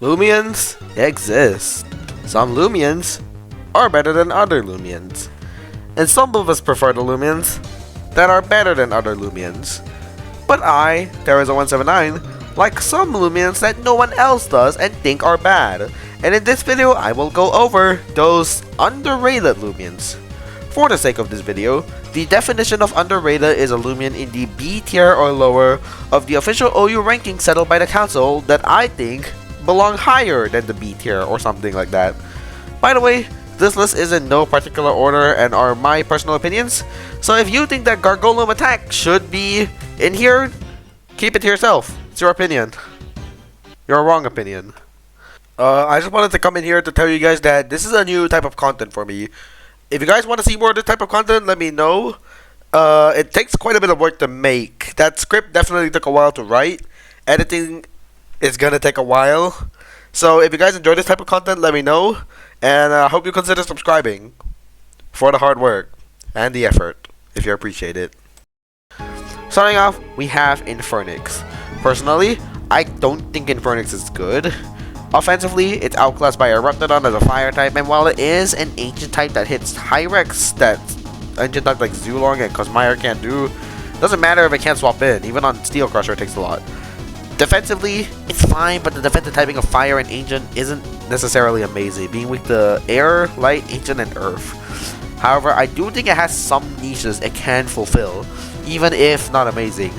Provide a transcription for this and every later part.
Loomians exist. Some Loomians are better than other Loomians. And some of us prefer the Loomians that are better than other Loomians. But I, Terrorism179, like some Loomians that no one else does and think are bad. And in this video, I will go over those underrated Loomians. For the sake of this video, the definition of underrated is a Loomian in the B tier or lower of the official OU ranking settled by the council that I think belong higher than the B tier or something like that. By the way, this list is in no particular order and are my personal opinions, so if you think that Gargolem Attack should be in here, keep it to yourself. It's your opinion. Your wrong opinion. I just wanted to come in here to tell you guys that this is a new type of content for me. If you guys want to see more of this type of content, let me know. It takes quite a bit of work to make. That script definitely took a while to write. Editing is gonna take a while. So if you guys enjoy this type of content, let me know. And I hope you consider subscribing for the hard work and the effort, if you appreciate it. Starting off, we have Infernix. Personally, I don't think Infernix is good. Offensively, it's outclassed by Eruptodon as a fire type, and while it is an ancient type that hits Hyrex that ancient type like Zulong and Cosmire can't do, doesn't matter if it can't swap in. Even on Steel Crusher, it takes a lot. Defensively, it's fine, but the defensive typing of fire and ancient isn't necessarily amazing, being weak to air, light, ancient, and earth. However, I do think it has some niches it can fulfill, even if not amazing.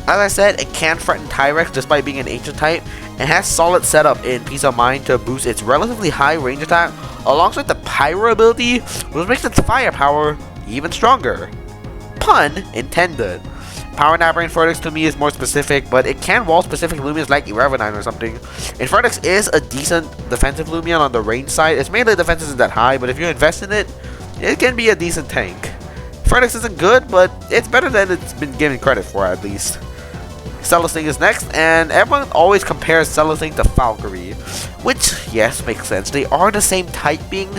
As I said, it can threaten Tyrex despite being an ancient type, and has solid setup in Peace of Mind to boost its relatively high range attack, alongside the Pyro ability, which makes its firepower even stronger. Pun intended. Power Nap Infernix to me is more specific, but it can wall specific Loomians like Irrevenine or something. Infernix is a decent defensive Loomian on the range side. Its melee defense isn't that high, but if you invest in it, it can be a decent tank. Infernix isn't good, but it's better than it's been given credit for at least. Celesting is next, and everyone always compares Celesting to Valkyrie, which, yes, makes sense. They are the same typing,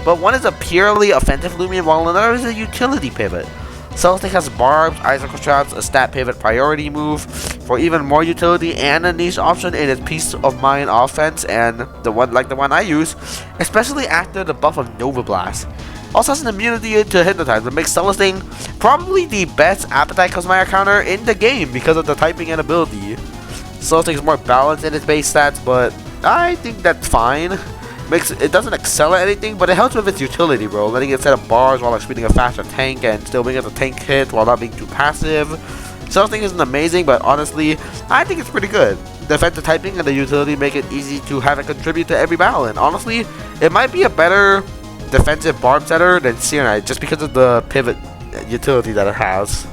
but one is a purely offensive Loomian while another is a utility pivot. Celesting has barbs, icicle traps, a stat pivot priority move for even more utility, and a niche option in its Peace of Mind offense, and the one I use, especially after the buff of Nova Blast. Also has an immunity to Hypnotize, that makes Celesting probably the best Appetite Cosmire counter in the game because of the typing and ability. Celesting is more balanced in its base stats, but I think that's fine. It doesn't excel at anything, but it helps with its utility, bro. Letting it set up bars while executing a faster tank and still being able to tank hit while not being too passive. Celesting isn't amazing, but honestly, I think it's pretty good. Defensive typing and the utility make it easy to have it contribute to every battle, and honestly, it might be a better defensive barb setter than Serenite just because of the pivot utility that it has.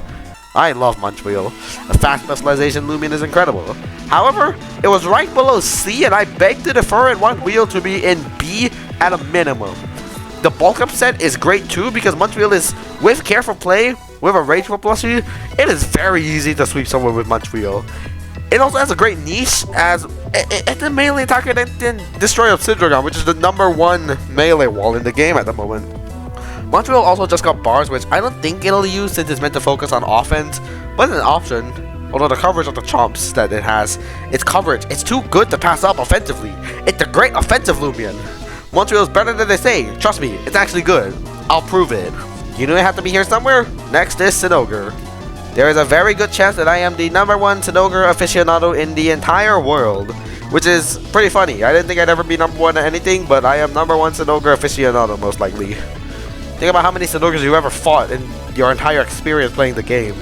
I love Munchwheel. A fast specialization Loomian is incredible. However, it was right below C, and I beg to defer and want Wheel to be in B at a minimum. The bulk up set is great too because Munchwheel is, with careful play, with a Rageful plushie, it is very easy to sweep someone with Munchwheel. It also has a great niche as it's a melee attacker that can destroy Obsidragon, which is the #1 melee wall in the game at the moment. Montreal also just got bars, which I don't think it'll use since it's meant to focus on offense, but it's an option. Although the coverage of the chomps that it has, its coverage, it's too good to pass up offensively. It's a great offensive Loomian. Montreal is better than they say. Trust me, it's actually good. I'll prove it. You know I have to be here somewhere? Next is Sinogre. There is a very good chance that I am the #1 Sinogre aficionado in the entire world, which is pretty funny. I didn't think I'd ever be #1 at anything, but I am #1 Sinogre aficionado most likely. Think about how many Sinogres you ever fought in your entire experience playing the game.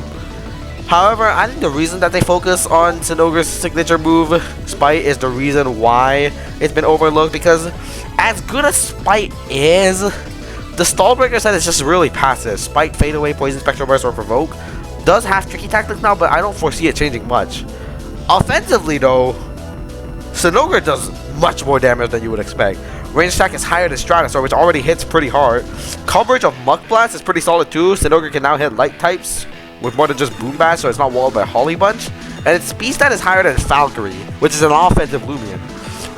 However, I think the reason that they focus on Sinogre's signature move, Spite, is the reason why it's been overlooked, because as good as Spite is, the Stallbreaker set is just really passive. Spite, Fade Away, Poison, Spectral Burst, or Provoke does have tricky tactics now, but I don't foresee it changing much. Offensively though, Sinogre does much more damage than you would expect. Range attack is higher than Stratosaur, which already hits pretty hard. Coverage of Muck Blast is pretty solid too. Sinogre can now hit light types with more than just Boom Bash, so it's not walled by Holly Bunch. And its speed stat is higher than Valkyrie, which is an offensive Loomian.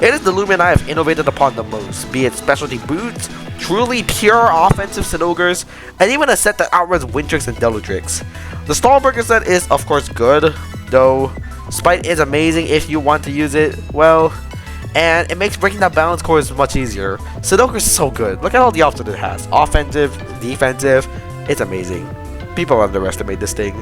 It is the Loomian I have innovated upon the most, be it specialty boots, truly pure offensive Sinogres, and even a set that outruns Wintrix and Delutrix. The Stallbreaker set is of course good, though Spite is amazing if you want to use it. Well, and it makes breaking down balance cores much easier. Sudoku is so good. Look at all the options it has. Offensive, defensive. It's amazing. People underestimate this thing.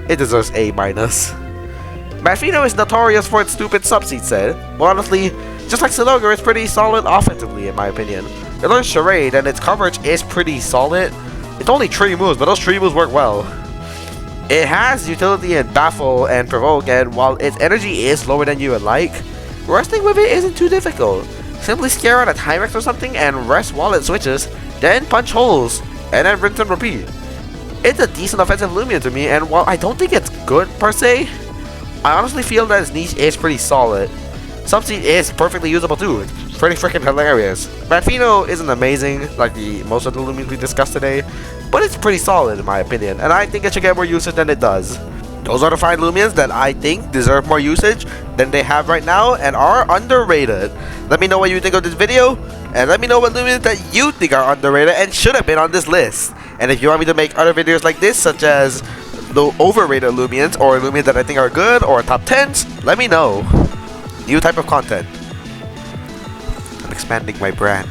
It deserves A-. Mafino is notorious for its stupid subseat set. Well, honestly, just like Sudoku, it's pretty solid offensively in my opinion. It learns Charade and its coverage is pretty solid. It's only 3 moves, but those 3 moves work well. It has utility in Baffle and Provoke, and while its energy is lower than you would like, resting with it isn't too difficult. Simply scare out a Tyrex or something and rest while it switches, then punch holes, and then rinse and repeat. It's a decent offensive Lumion to me, and while I don't think it's good per se, I honestly feel that its niche is pretty solid. Subseat is perfectly usable too. It's pretty freaking hilarious. Manfino isn't amazing like most of the Lumions we discussed today, but it's pretty solid in my opinion, and I think it should get more usage than it does. Those are the 5 Lumions that I think deserve more usage than they have right now and are underrated. Let me know what you think of this video, and let me know what Lumions that you think are underrated and should have been on this list. And if you want me to make other videos like this, such as the overrated Lumions or Lumions that I think are good or top 10s, let me know. New type of content. I'm expanding my brand.